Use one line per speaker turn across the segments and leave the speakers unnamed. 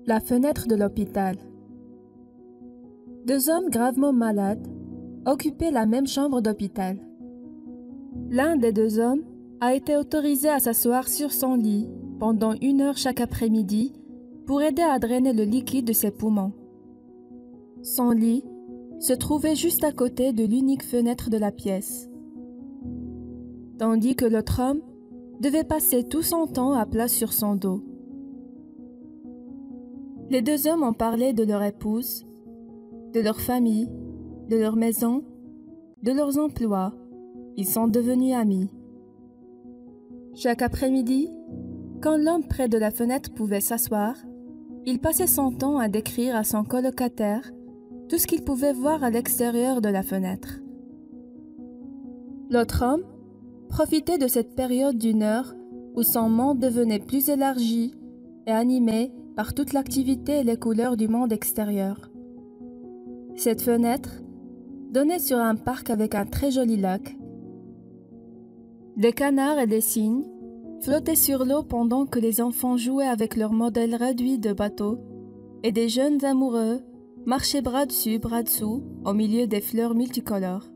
La fenêtre de l'hôpital. Deux hommes gravement malades occupaient la même chambre d'hôpital. L'un des deux hommes a été autorisé à s'asseoir sur son lit pendant 1 heure chaque après-midi pour aider à drainer le liquide de ses poumons. Son lit se trouvait juste à côté de l'unique fenêtre de la pièce, tandis que l'autre homme devait passer tout son temps à plat sur son dos. Les deux hommes ont parlé de leur épouse, de leur famille, de leur maison, de leurs emplois. Ils sont devenus amis. Chaque après-midi, quand l'homme près de la fenêtre pouvait s'asseoir, il passait son temps à décrire à son colocataire tout ce qu'il pouvait voir à l'extérieur de la fenêtre. L'autre homme profitait de cette période d'1 heure où son monde devenait plus élargi et animé par toute l'activité et les couleurs du monde extérieur. Cette fenêtre donnait sur un parc avec un très joli lac. Des canards et des cygnes flottaient sur l'eau pendant que les enfants jouaient avec leurs modèles réduits de bateaux et des jeunes amoureux marchaient bras dessus, bras dessous au milieu des fleurs multicolores.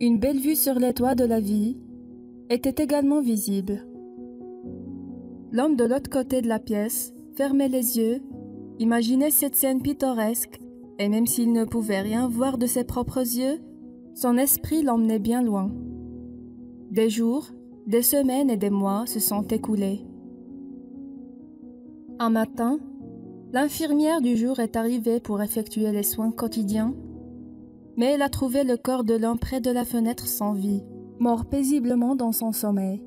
Une belle vue sur les toits de la ville était également visible. L'homme de l'autre côté de la pièce fermait les yeux, imaginait cette scène pittoresque, et même s'il ne pouvait rien voir de ses propres yeux, son esprit l'emmenait bien loin. Des jours, des semaines et des mois se sont écoulés. Un matin, l'infirmière du jour est arrivée pour effectuer les soins quotidiens, mais elle a trouvé le corps de l'homme près de la fenêtre sans vie, mort paisiblement dans son sommeil.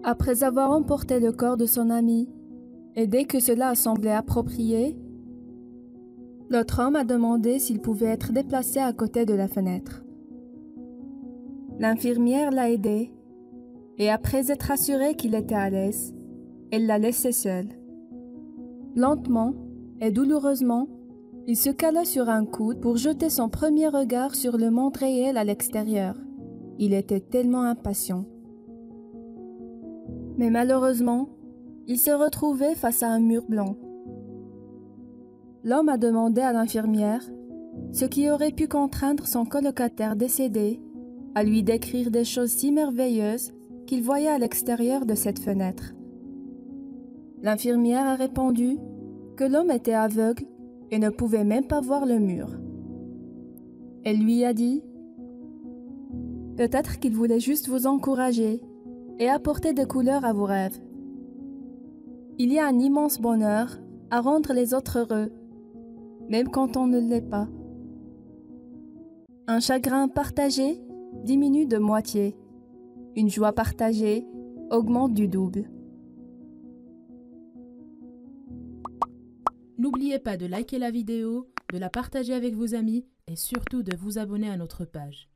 Après avoir emporté le corps de son ami, et dès que cela a semblé approprié, l'autre homme a demandé s'il pouvait être déplacé à côté de la fenêtre. L'infirmière l'a aidé, et après être assurée qu'il était à l'aise, elle l'a laissé seul. Lentement et douloureusement, il se cala sur un coude pour jeter son premier regard sur le monde réel à l'extérieur. Il était tellement impatient. Mais malheureusement, il se retrouvait face à un mur blanc. L'homme a demandé à l'infirmière ce qui aurait pu contraindre son colocataire décédé à lui décrire des choses si merveilleuses qu'il voyait à l'extérieur de cette fenêtre. L'infirmière a répondu que l'homme était aveugle et ne pouvait même pas voir le mur. Elle lui a dit « Peut-être qu'il voulait juste vous encourager et apporter des couleurs à vos rêves. Il y a un immense bonheur à rendre les autres heureux, même quand on ne l'est pas. Un chagrin partagé diminue de moitié. Une joie partagée augmente du double. »
N'oubliez pas de liker la vidéo, de la partager avec vos amis et surtout de vous abonner à notre page.